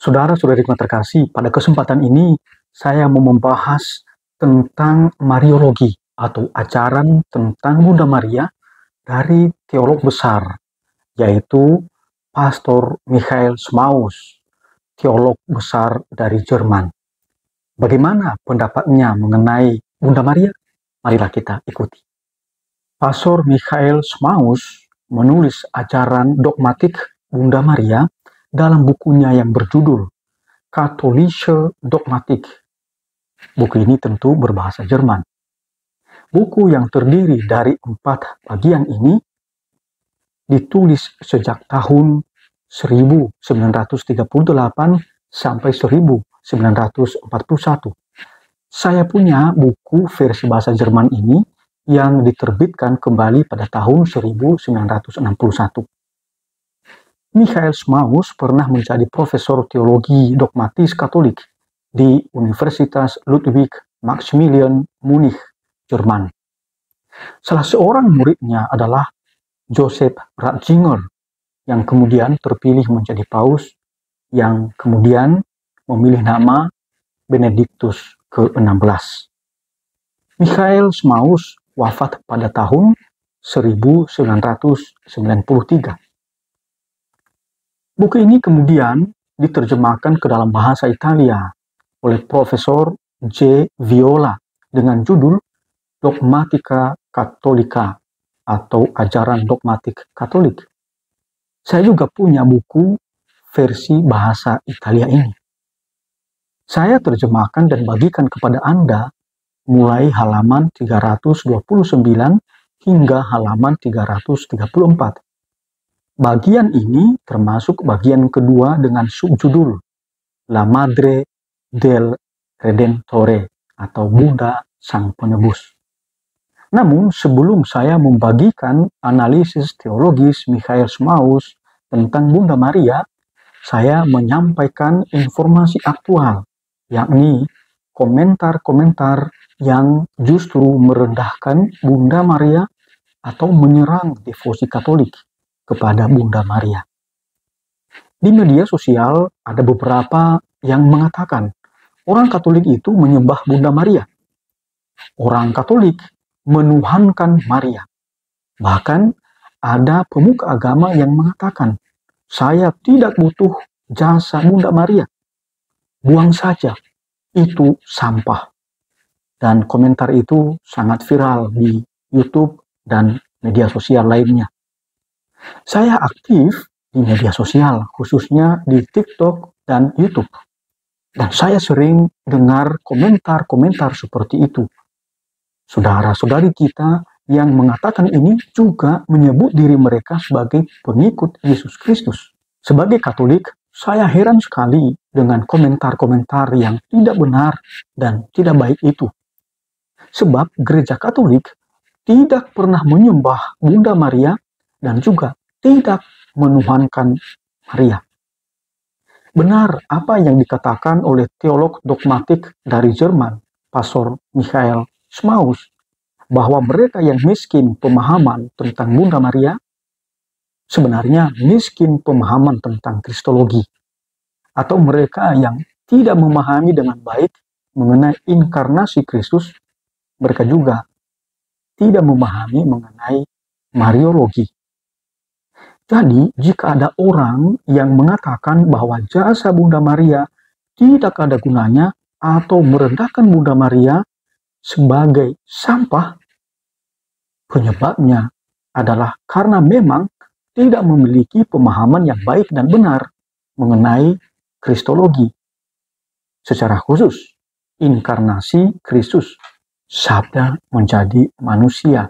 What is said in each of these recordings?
Saudara-saudariku yang terkasih, pada kesempatan ini saya mau membahas tentang Mariologi atau ajaran tentang Bunda Maria dari teolog besar, yaitu Pastor Michael Schmaus, teolog besar dari Jerman. Bagaimana pendapatnya mengenai Bunda Maria? Marilah kita ikuti. Pastor Michael Schmaus menulis ajaran dogmatik Bunda Maria dalam bukunya yang berjudul Katholische Dogmatik. Buku ini tentu berbahasa Jerman. Buku yang terdiri dari 4 bagian ini ditulis sejak tahun 1938 sampai 1941. Saya punya buku versi bahasa Jerman ini yang diterbitkan kembali pada tahun 1961. Michael Schmaus pernah menjadi profesor teologi dogmatis Katolik di Universitas Ludwig Maximilian Munich, Jerman. Salah seorang muridnya adalah Joseph Ratzinger, yang kemudian terpilih menjadi paus, yang kemudian memilih nama Benediktus ke-16. Michael Schmaus wafat pada tahun 1993. Buku ini kemudian diterjemahkan ke dalam bahasa Italia oleh Profesor J. Viola dengan judul Dogmatica Cattolica atau Ajaran Dogmatik Katolik. Saya juga punya buku versi bahasa Italia ini. Saya terjemahkan dan bagikan kepada Anda mulai halaman 329 hingga halaman 334. Bagian ini termasuk bagian kedua dengan subjudul La Madre del Redentore atau Bunda Sang Penebus. Namun sebelum saya membagikan analisis teologis Michael Schmaus tentang Bunda Maria, saya menyampaikan informasi aktual, yakni komentar-komentar yang justru merendahkan Bunda Maria atau menyerang devosi Katolik kepada Bunda Maria. Di media sosial ada beberapa yang mengatakan orang Katolik itu menyembah Bunda Maria. Orang Katolik menuhankan Maria. Bahkan ada pemuka agama yang mengatakan, saya tidak butuh jasa Bunda Maria. Buang saja, itu sampah. Dan komentar itu sangat viral di YouTube dan media sosial lainnya. Saya aktif di media sosial, khususnya di TikTok dan YouTube. Dan saya sering dengar komentar-komentar seperti itu. Saudara-saudari kita yang mengatakan ini juga menyebut diri mereka sebagai pengikut Yesus Kristus. Sebagai Katolik, saya heran sekali dengan komentar-komentar yang tidak benar dan tidak baik itu. Sebab gereja Katolik tidak pernah menyembah Bunda Maria dan juga tidak menuhankan Maria. Benar apa yang dikatakan oleh teolog dogmatik dari Jerman, Pastor Michael Schmaus, bahwa mereka yang miskin pemahaman tentang Bunda Maria sebenarnya miskin pemahaman tentang Kristologi, atau mereka yang tidak memahami dengan baik mengenai inkarnasi Kristus, mereka juga tidak memahami mengenai Mariologi. Jadi, jika ada orang yang mengatakan bahwa jasa Bunda Maria tidak ada gunanya atau merendahkan Bunda Maria sebagai sampah, penyebabnya adalah karena memang tidak memiliki pemahaman yang baik dan benar mengenai Kristologi. Secara khusus, inkarnasi Kristus, Sabda menjadi manusia.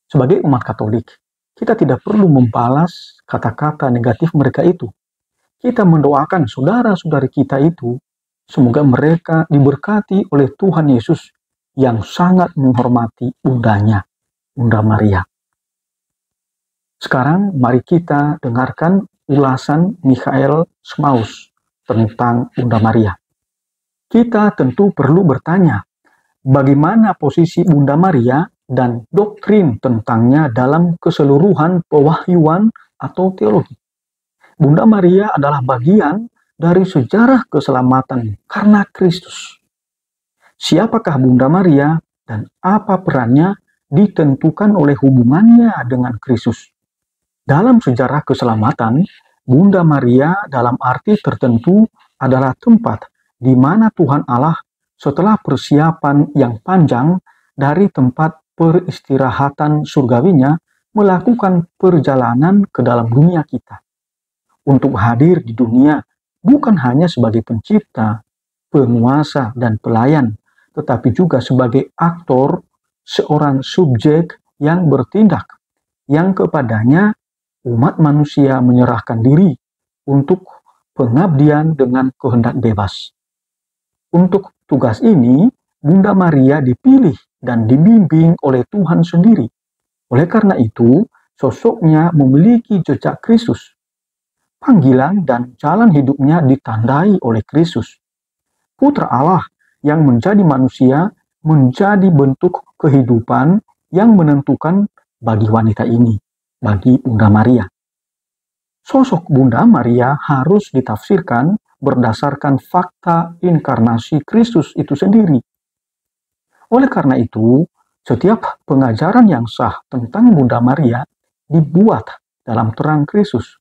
Sebagai umat Katolik, kita tidak perlu membalas kata-kata negatif mereka itu. Kita mendoakan saudara-saudari kita itu, semoga mereka diberkati oleh Tuhan Yesus yang sangat menghormati bundanya, Bunda Maria. Sekarang mari kita dengarkan ulasan Michael Schmaus tentang Bunda Maria. Kita tentu perlu bertanya, bagaimana posisi Bunda Maria dan doktrin tentangnya dalam keseluruhan pewahyuan atau teologi. Bunda Maria adalah bagian dari sejarah keselamatan karena Kristus. Siapakah Bunda Maria dan apa perannya ditentukan oleh hubungannya dengan Kristus. Dalam sejarah keselamatan, Bunda Maria dalam arti tertentu adalah tempat di mana Tuhan Allah setelah persiapan yang panjang dari tempat peristirahatan surgawinya melakukan perjalanan ke dalam dunia kita. Untuk hadir di dunia bukan hanya sebagai pencipta, penguasa, dan pelayan, tetapi juga sebagai aktor, seorang subjek yang bertindak, yang kepadanya umat manusia menyerahkan diri untuk pengabdian dengan kehendak bebas. Untuk tugas ini, Bunda Maria dipilih dan dibimbing oleh Tuhan sendiri. Oleh karena itu, sosoknya memiliki jejak Kristus. Panggilan dan jalan hidupnya ditandai oleh Kristus. Putra Allah yang menjadi manusia menjadi bentuk kehidupan yang menentukan bagi wanita ini, bagi Bunda Maria. Sosok Bunda Maria harus ditafsirkan berdasarkan fakta inkarnasi Kristus itu sendiri. Oleh karena itu, setiap pengajaran yang sah tentang Bunda Maria dibuat dalam terang Kristus.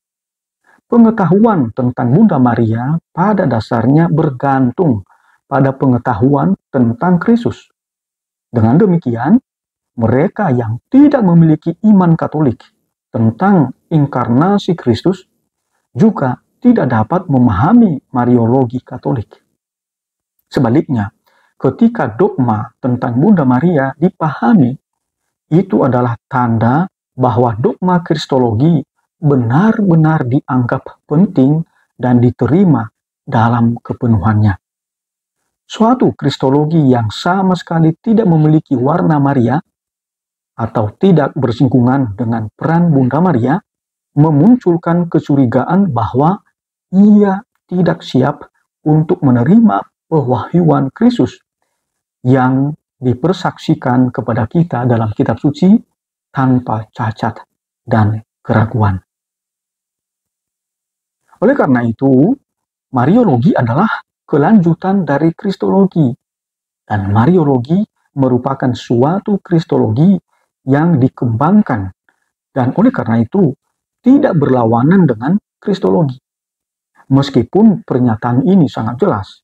Pengetahuan tentang Bunda Maria pada dasarnya bergantung pada pengetahuan tentang Kristus. Dengan demikian, mereka yang tidak memiliki iman Katolik tentang inkarnasi Kristus juga tidak dapat memahami Mariologi Katolik. Sebaliknya, ketika dogma tentang Bunda Maria dipahami, itu adalah tanda bahwa dogma Kristologi benar-benar dianggap penting dan diterima dalam kepenuhannya. Suatu kristologi yang sama sekali tidak memiliki warna Maria atau tidak bersinggungan dengan peran Bunda Maria memunculkan kecurigaan bahwa ia tidak siap untuk menerima pewahyuan Kristus yang dipersaksikan kepada kita dalam kitab suci tanpa cacat dan keraguan. Oleh karena itu, Mariologi adalah kelanjutan dari Kristologi, dan Mariologi merupakan suatu Kristologi yang dikembangkan, dan oleh karena itu tidak berlawanan dengan Kristologi. Meskipun pernyataan ini sangat jelas,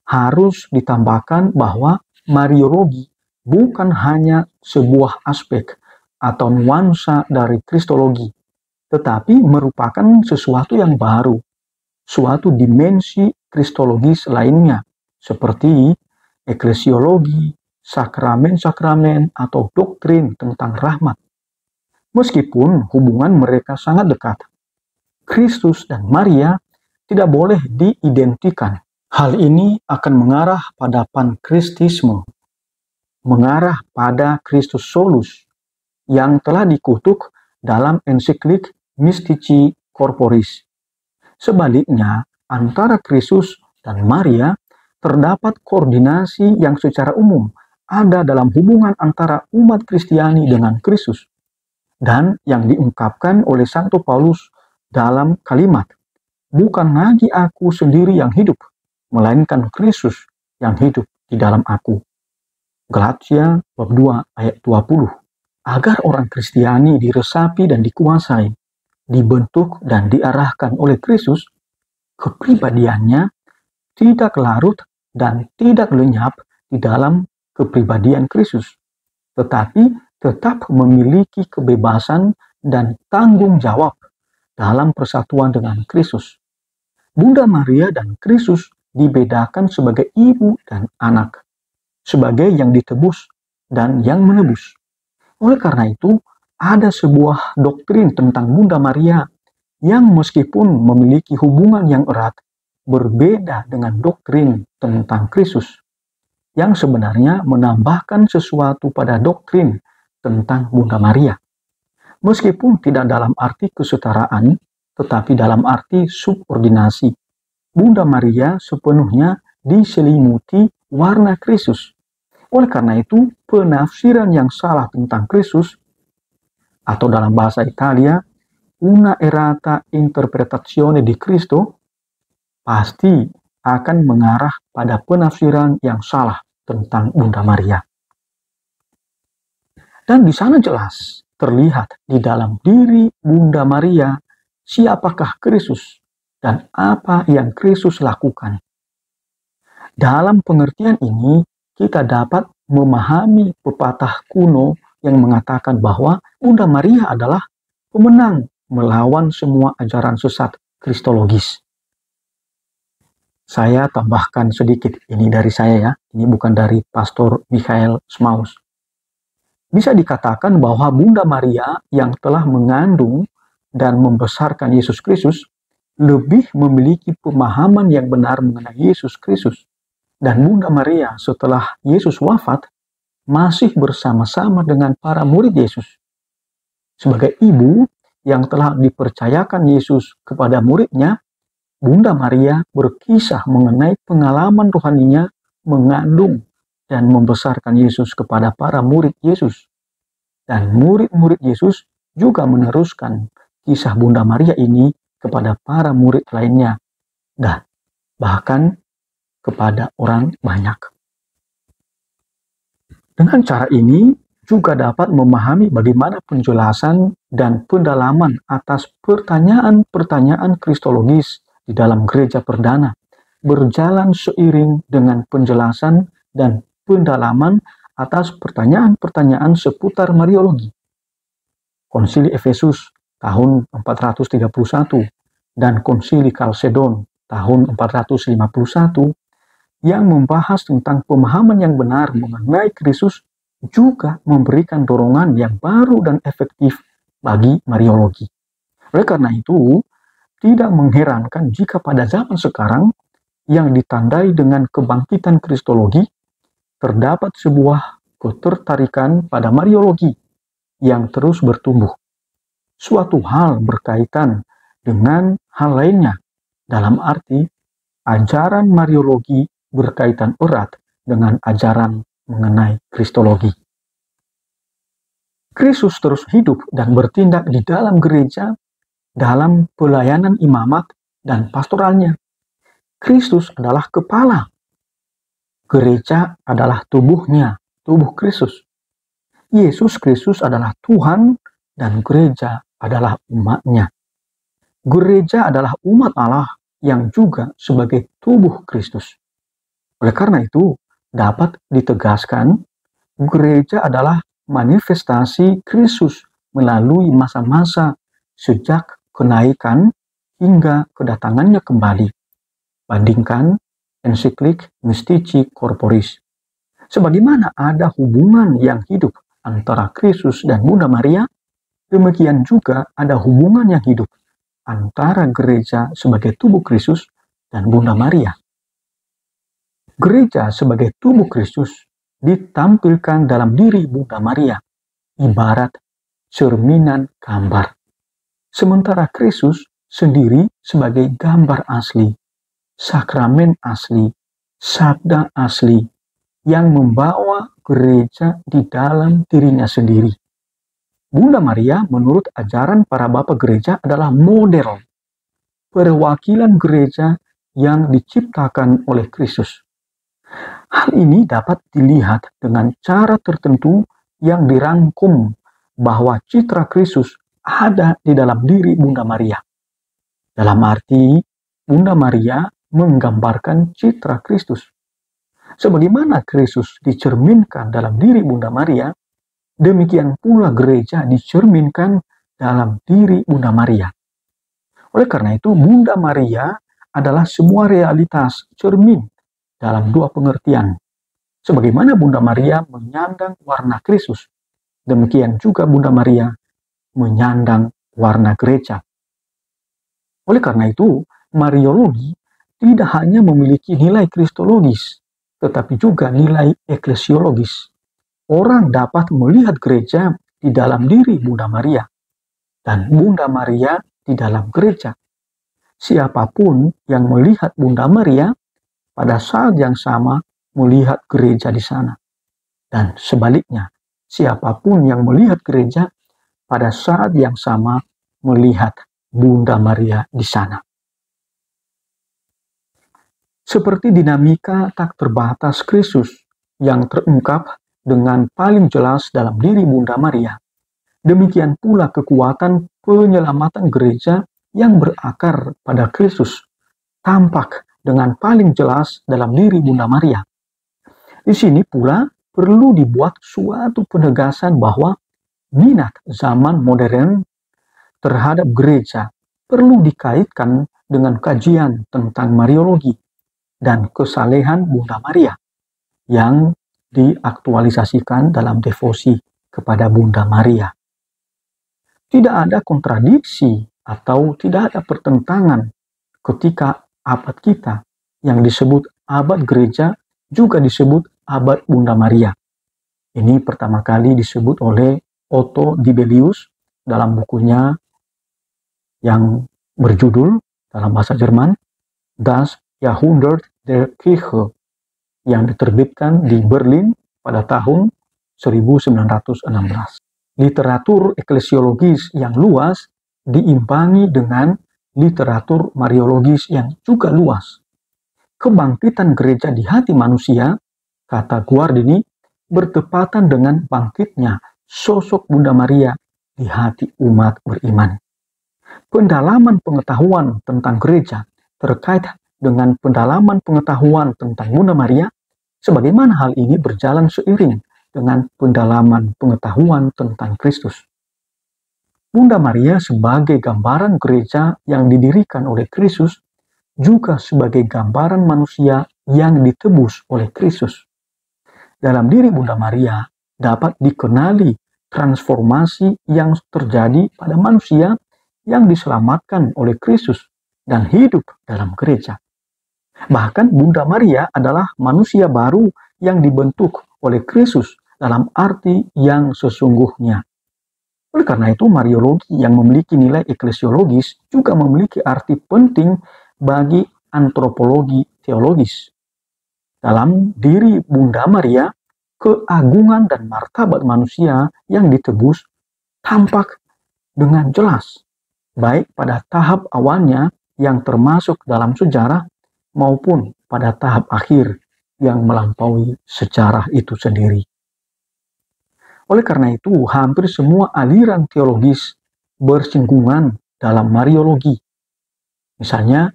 harus ditambahkan bahwa Mariologi bukan hanya sebuah aspek atau nuansa dari Kristologi, tetapi merupakan sesuatu yang baru, suatu dimensi kristologis lainnya, seperti eklesiologi, sakramen-sakramen, atau doktrin tentang rahmat. Meskipun hubungan mereka sangat dekat, Kristus dan Maria tidak boleh diidentikan. Hal ini akan mengarah pada pankristisme, mengarah pada Christus Solus, yang telah dikutuk dalam ensiklik Mystici Corporis. Sebaliknya, antara Kristus dan Maria terdapat koordinasi yang secara umum ada dalam hubungan antara umat Kristiani dengan Kristus, dan yang diungkapkan oleh Santo Paulus dalam kalimat, "Bukan lagi aku sendiri yang hidup, melainkan Kristus yang hidup di dalam aku." Galatia bab 2 ayat 20. Agar orang Kristiani diresapi dan dikuasai, dibentuk dan diarahkan oleh Kristus, kepribadiannya tidak larut dan tidak lenyap di dalam kepribadian Kristus, tetapi tetap memiliki kebebasan dan tanggung jawab dalam persatuan dengan Kristus. Bunda Maria dan Kristus dibedakan sebagai ibu dan anak, sebagai yang ditebus dan yang menebus. Oleh karena itu, ada sebuah doktrin tentang Bunda Maria yang meskipun memiliki hubungan yang erat, berbeda dengan doktrin tentang Kristus, yang sebenarnya menambahkan sesuatu pada doktrin tentang Bunda Maria. Meskipun tidak dalam arti kesetaraan, tetapi dalam arti subordinasi. Bunda Maria sepenuhnya diselimuti warna Kristus. Oleh karena itu, penafsiran yang salah tentang Kristus, atau dalam bahasa Italia, una errata interpretazione di Cristo, pasti akan mengarah pada penafsiran yang salah tentang Bunda Maria. Dan di sana jelas terlihat di dalam diri Bunda Maria siapakah Kristus dan apa yang Kristus lakukan. Dalam pengertian ini, kita dapat memahami pepatah kuno yang mengatakan bahwa Bunda Maria adalah pemenang melawan semua ajaran sesat kristologis. Saya tambahkan sedikit, ini dari saya ya, ini bukan dari Pastor Michael Smaus. Bisa dikatakan bahwa Bunda Maria yang telah mengandung dan membesarkan Yesus Kristus lebih memiliki pemahaman yang benar mengenai Yesus Kristus. Dan Bunda Maria setelah Yesus wafat masih bersama-sama dengan para murid Yesus. Sebagai ibu yang telah dipercayakan Yesus kepada muridnya, Bunda Maria berkisah mengenai pengalaman rohaninya mengandung dan membesarkan Yesus kepada para murid Yesus. Dan murid-murid Yesus juga meneruskan kisah Bunda Maria ini kepada para murid lainnya. Dan bahkan kepada orang banyak. Dengan cara ini juga dapat memahami bagaimana penjelasan dan pendalaman atas pertanyaan-pertanyaan kristologis di dalam gereja perdana berjalan seiring dengan penjelasan dan pendalaman atas pertanyaan-pertanyaan seputar Mariologi. Konsili Efesus tahun 431 dan Konsili Kalsedon tahun 451 yang membahas tentang pemahaman yang benar mengenai Kristus juga memberikan dorongan yang baru dan efektif bagi Mariologi. Oleh karena itu, tidak mengherankan jika pada zaman sekarang yang ditandai dengan kebangkitan Kristologi, terdapat sebuah ketertarikan pada Mariologi yang terus bertumbuh. Suatu hal berkaitan dengan hal lainnya, dalam arti ajaran Mariologi berkaitan erat dengan ajaran mengenai Kristologi. Kristus terus hidup dan bertindak di dalam gereja dalam pelayanan imamat dan pastoralnya. Kristus adalah kepala. Gereja adalah tubuhnya, tubuh Kristus. Yesus Kristus adalah Tuhan dan gereja adalah umatnya. Gereja adalah umat Allah yang juga sebagai tubuh Kristus. Oleh karena itu, dapat ditegaskan, gereja adalah manifestasi Kristus melalui masa-masa sejak kenaikan hingga kedatangannya kembali. Bandingkan ensiklik Mystici Corporis. Sebagaimana ada hubungan yang hidup antara Kristus dan Bunda Maria, demikian juga ada hubungan yang hidup antara gereja sebagai tubuh Kristus dan Bunda Maria. Gereja sebagai tubuh Kristus ditampilkan dalam diri Bunda Maria, ibarat cerminan gambar. Sementara Kristus sendiri sebagai gambar asli, sakramen asli, sabda asli, yang membawa gereja di dalam dirinya sendiri. Bunda Maria menurut ajaran para bapak gereja adalah model, perwakilan gereja yang diciptakan oleh Kristus. Hal ini dapat dilihat dengan cara tertentu yang dirangkum bahwa citra Kristus ada di dalam diri Bunda Maria. Dalam arti, Bunda Maria menggambarkan citra Kristus. Sebagaimana Kristus dicerminkan dalam diri Bunda Maria, demikian pula gereja dicerminkan dalam diri Bunda Maria. Oleh karena itu, Bunda Maria adalah semua realitas cermin dalam dua pengertian. Sebagaimana Bunda Maria menyandang warna Kristus, demikian juga Bunda Maria menyandang warna gereja. Oleh karena itu, Mariologi tidak hanya memiliki nilai kristologis, tetapi juga nilai eklesiologis. Orang dapat melihat gereja di dalam diri Bunda Maria, dan Bunda Maria di dalam gereja. Siapapun yang melihat Bunda Maria, pada saat yang sama melihat gereja di sana. Dan sebaliknya, siapapun yang melihat gereja, pada saat yang sama melihat Bunda Maria di sana. Seperti dinamika tak terbatas Kristus yang terungkap dengan paling jelas dalam diri Bunda Maria, demikian pula kekuatan penyelamatan gereja yang berakar pada Kristus tampak dengan paling jelas dalam diri Bunda Maria. Di sini pula perlu dibuat suatu penegasan bahwa minat zaman modern terhadap gereja perlu dikaitkan dengan kajian tentang Mariologi dan kesalehan Bunda Maria yang diaktualisasikan dalam devosi kepada Bunda Maria. Tidak ada kontradiksi atau tidak ada pertentangan ketika abad kita yang disebut abad gereja juga disebut abad Bunda Maria. Ini pertama kali disebut oleh Otto Dibelius dalam bukunya yang berjudul dalam bahasa Jerman Das Jahrhundert der Kirche yang diterbitkan di Berlin pada tahun 1916. Literatur eklesiologis yang luas diimbangi dengan literatur mariologis yang juga luas. Kebangkitan gereja di hati manusia, kata Guardini, bertepatan dengan bangkitnya sosok Bunda Maria di hati umat beriman. Pendalaman pengetahuan tentang gereja terkait dengan pendalaman pengetahuan tentang Bunda Maria, sebagaimana hal ini berjalan seiring dengan pendalaman pengetahuan tentang Kristus. Bunda Maria sebagai gambaran gereja yang didirikan oleh Kristus juga sebagai gambaran manusia yang ditebus oleh Kristus. Dalam diri Bunda Maria dapat dikenali transformasi yang terjadi pada manusia yang diselamatkan oleh Kristus dan hidup dalam gereja. Bahkan Bunda Maria adalah manusia baru yang dibentuk oleh Kristus dalam arti yang sesungguhnya. Oleh karena itu, Mariologi yang memiliki nilai eklesiologis juga memiliki arti penting bagi antropologi teologis. Dalam diri Bunda Maria, keagungan dan martabat manusia yang ditebus tampak dengan jelas, baik pada tahap awalnya yang termasuk dalam sejarah maupun pada tahap akhir yang melampaui sejarah itu sendiri. Oleh karena itu, hampir semua aliran teologis bersinggungan dalam Mariologi. Misalnya,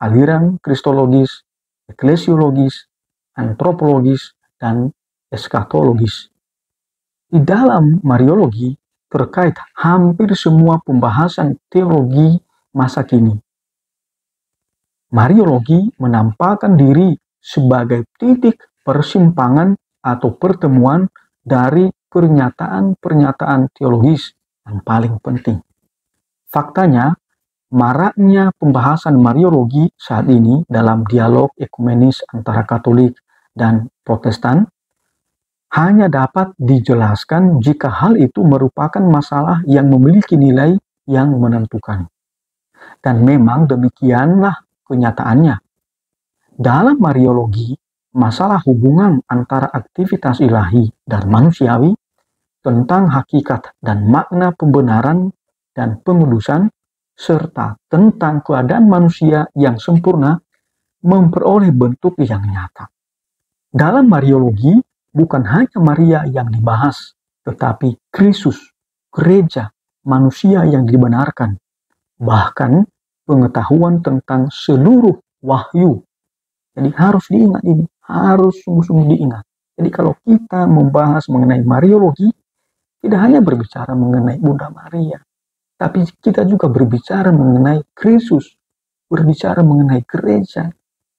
aliran kristologis, eklesiologis, antropologis, dan eskatologis. Di dalam Mariologi terkait hampir semua pembahasan teologi masa kini. Mariologi menampakkan diri sebagai titik persimpangan atau pertemuan dari pernyataan-pernyataan teologis yang paling penting. Faktanya, maraknya pembahasan Mariologi saat ini dalam dialog ekumenis antara Katolik dan Protestan hanya dapat dijelaskan jika hal itu merupakan masalah yang memiliki nilai yang menentukan. Dan memang demikianlah kenyataannya. Dalam Mariologi, masalah hubungan antara aktivitas ilahi dan manusiawi tentang hakikat dan makna pembenaran dan pengudusan serta tentang keadaan manusia yang sempurna memperoleh bentuk yang nyata. Dalam Mariologi, bukan hanya Maria yang dibahas, tetapi Kristus, gereja, manusia yang dibenarkan, bahkan pengetahuan tentang seluruh wahyu. Jadi harus diingat ini, harus sungguh-sungguh diingat. Jadi kalau kita membahas mengenai Mariologi, tidak hanya berbicara mengenai Bunda Maria, tapi kita juga berbicara mengenai Kristus, berbicara mengenai gereja,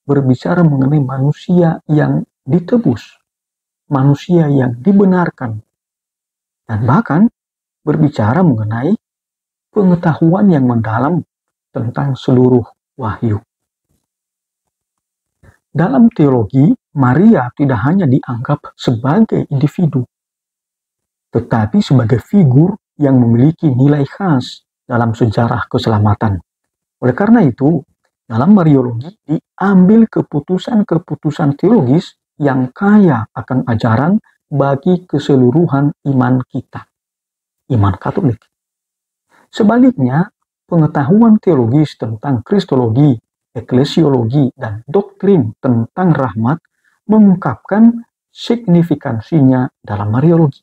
berbicara mengenai manusia yang ditebus, manusia yang dibenarkan, dan bahkan berbicara mengenai pengetahuan yang mendalam tentang seluruh wahyu. Dalam teologi, Maria tidak hanya dianggap sebagai individu, tetapi sebagai figur yang memiliki nilai khas dalam sejarah keselamatan. Oleh karena itu, dalam Mariologi diambil keputusan-keputusan teologis yang kaya akan ajaran bagi keseluruhan iman kita, iman Katolik. Sebaliknya, pengetahuan teologis tentang Kristologi eklesiologi, dan doktrin tentang rahmat mengungkapkan signifikansinya dalam Mariologi.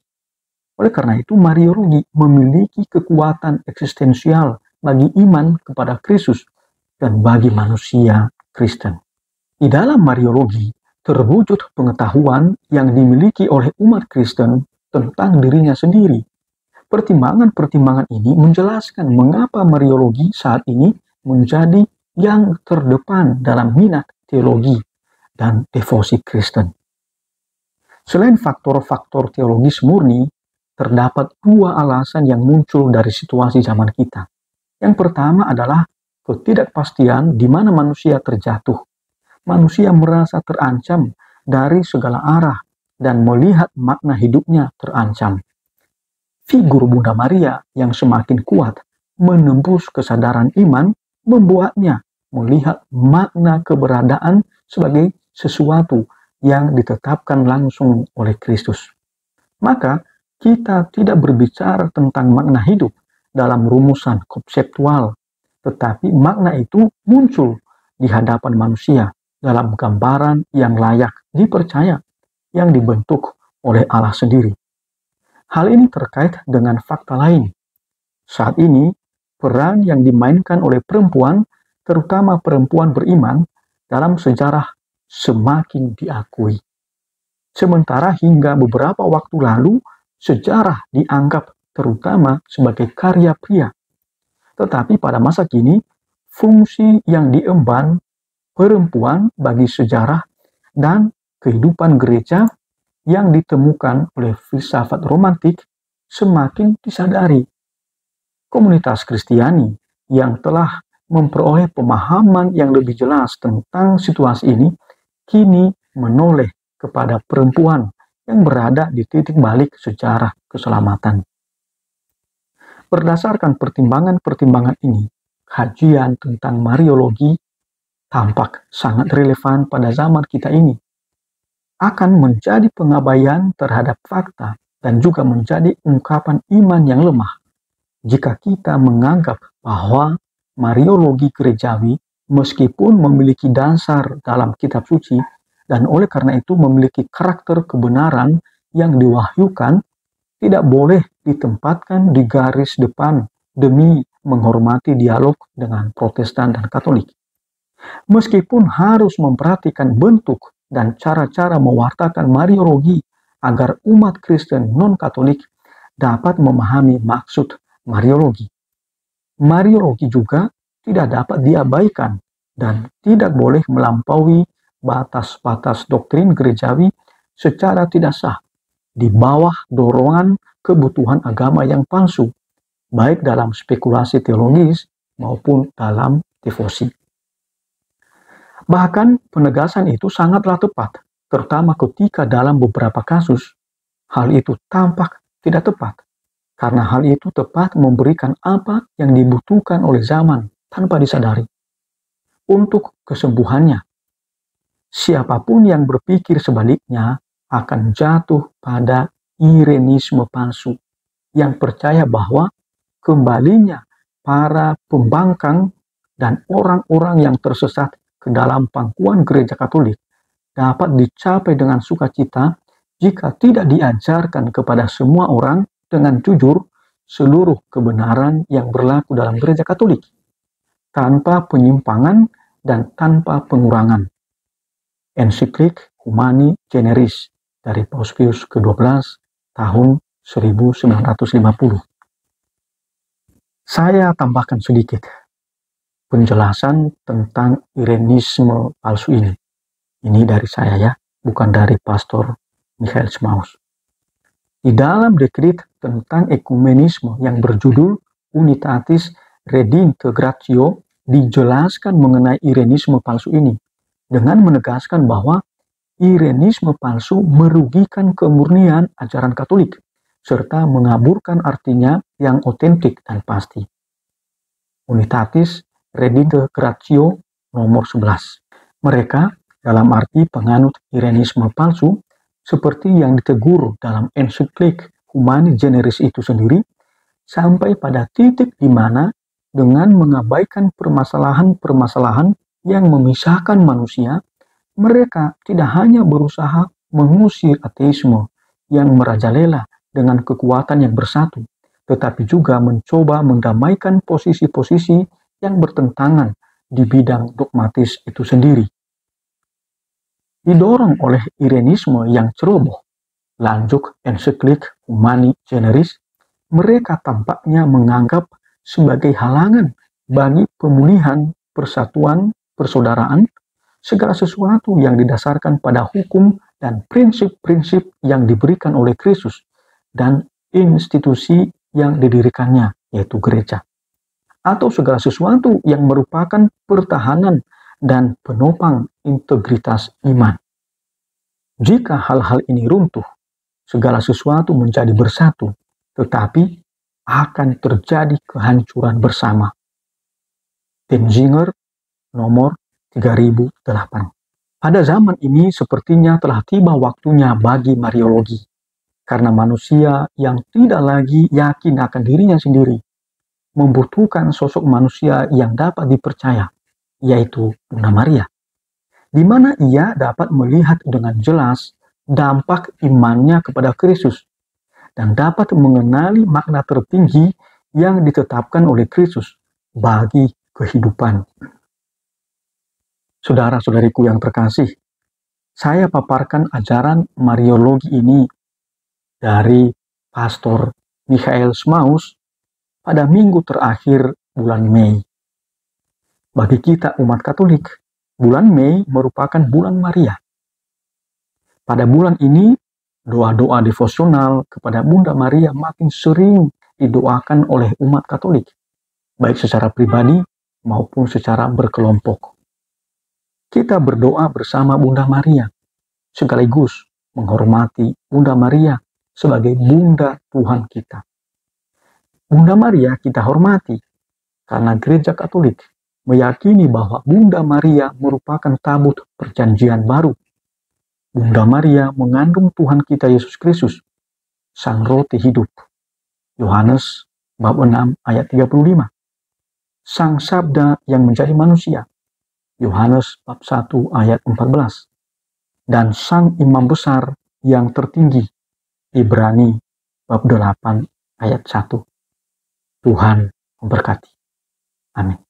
Oleh karena itu, Mariologi memiliki kekuatan eksistensial bagi iman kepada Kristus dan bagi manusia Kristen. Di dalam Mariologi, terwujud pengetahuan yang dimiliki oleh umat Kristen tentang dirinya sendiri. Pertimbangan-pertimbangan ini menjelaskan mengapa Mariologi saat ini menjadi yang terdepan dalam minat teologi dan devosi Kristen. Selain faktor-faktor teologis murni, terdapat dua alasan yang muncul dari situasi zaman kita. Yang pertama adalah ketidakpastian di mana manusia terjatuh. Manusia merasa terancam dari segala arah dan melihat makna hidupnya terancam. Figur Bunda Maria yang semakin kuat menembus kesadaran iman membuatnya melihat makna keberadaan sebagai sesuatu yang ditetapkan langsung oleh Kristus. Maka kita tidak berbicara tentang makna hidup dalam rumusan konseptual, tetapi makna itu muncul di hadapan manusia dalam gambaran yang layak dipercaya yang dibentuk oleh Allah sendiri. Hal ini terkait dengan fakta lain. Saat ini, peran yang dimainkan oleh perempuan, terutama perempuan beriman, dalam sejarah semakin diakui. Sementara hingga beberapa waktu lalu, sejarah dianggap terutama sebagai karya pria. Tetapi pada masa kini, fungsi yang diemban perempuan bagi sejarah dan kehidupan gereja yang ditemukan oleh filsafat romantik semakin disadari. Komunitas Kristiani yang telah memperoleh pemahaman yang lebih jelas tentang situasi ini kini menoleh kepada perempuan yang berada di titik balik sejarah keselamatan. Berdasarkan pertimbangan-pertimbangan ini, kajian tentang Mariologi tampak sangat relevan pada zaman kita ini. Akan menjadi pengabaian terhadap fakta dan juga menjadi ungkapan iman yang lemah jika kita menganggap bahwa Mariologi gerejawi meskipun memiliki dasar dalam kitab suci dan oleh karena itu memiliki karakter kebenaran yang diwahyukan, tidak boleh ditempatkan di garis depan demi menghormati dialog dengan Protestan dan Katolik. Meskipun harus memperhatikan bentuk dan cara-cara mewartakan Mariologi agar umat Kristen non-Katolik dapat memahami maksud Mariologi. Mariologi juga tidak dapat diabaikan dan tidak boleh melampaui batas-batas doktrin gerejawi secara tidak sah di bawah dorongan kebutuhan agama yang palsu, baik dalam spekulasi teologis maupun dalam devosi. Bahkan penegasan itu sangatlah tepat, terutama ketika dalam beberapa kasus hal itu tampak tidak tepat, karena hal itu tepat memberikan apa yang dibutuhkan oleh zaman tanpa disadari. Untuk kesembuhannya, siapapun yang berpikir sebaliknya akan jatuh pada Irenisme palsu yang percaya bahwa kembalinya para pembangkang dan orang-orang yang tersesat ke dalam pangkuan gereja Katolik dapat dicapai dengan sukacita jika tidak diajarkan kepada semua orang dengan jujur seluruh kebenaran yang berlaku dalam gereja Katolik, tanpa penyimpangan dan tanpa pengurangan. Ensiklik Humani Generis dari Paus Pius ke-12 tahun 1950. Saya tambahkan sedikit penjelasan tentang Irenisme palsu ini. Ini dari saya ya, bukan dari Pastor Michael Schmaus. Di dalam dekrit tentang ekumenisme yang berjudul Unitatis Redintegratio dijelaskan mengenai Irenisme palsu ini dengan menegaskan bahwa Irenisme palsu merugikan kemurnian ajaran Katolik serta mengaburkan artinya yang otentik dan pasti. Unitatis Redintegratio nomor 11. Mereka dalam arti penganut Irenisme palsu seperti yang ditegur dalam ensiklik Humani Generis itu sendiri, sampai pada titik di mana dengan mengabaikan permasalahan-permasalahan yang memisahkan manusia, mereka tidak hanya berusaha mengusir ateisme yang merajalela dengan kekuatan yang bersatu, tetapi juga mencoba mendamaikan posisi-posisi yang bertentangan di bidang dogmatis itu sendiri. Didorong oleh Irenisme yang ceroboh, lanjut ensiklik Humani Generis, mereka tampaknya menganggap sebagai halangan bagi pemulihan persatuan persaudaraan segala sesuatu yang didasarkan pada hukum dan prinsip-prinsip yang diberikan oleh Kristus dan institusi yang didirikannya, yaitu gereja, atau segala sesuatu yang merupakan pertahanan dan penopang integritas iman. Jika hal-hal ini runtuh, segala sesuatu menjadi bersatu, tetapi akan terjadi kehancuran bersama. Denzinger, nomor 3008. Pada zaman ini sepertinya telah tiba waktunya bagi Mariologi, karena manusia yang tidak lagi yakin akan dirinya sendiri membutuhkan sosok manusia yang dapat dipercaya, yaitu Bunda Maria, di mana ia dapat melihat dengan jelas dampak imannya kepada Kristus dan dapat mengenali makna tertinggi yang ditetapkan oleh Kristus bagi kehidupan. Saudara-saudariku yang terkasih, saya paparkan ajaran Mariologi ini dari Pastor Michael Smaus pada minggu terakhir bulan Mei. Bagi kita umat Katolik, bulan Mei merupakan bulan Maria. Pada bulan ini, doa-doa devosional kepada Bunda Maria makin sering didoakan oleh umat Katolik, baik secara pribadi maupun secara berkelompok. Kita berdoa bersama Bunda Maria, sekaligus menghormati Bunda Maria sebagai Bunda Tuhan kita. Bunda Maria kita hormati karena Gereja Katolik meyakini bahwa Bunda Maria merupakan tabut perjanjian baru. Bunda Maria mengandung Tuhan kita Yesus Kristus, Sang Roti Hidup. Yohanes bab 6 ayat 35. Sang Sabda yang menjadi manusia. Yohanes bab 1 ayat 14. Dan Sang Imam Besar yang tertinggi. Ibrani bab 8 ayat 1. Tuhan memberkati. Amin.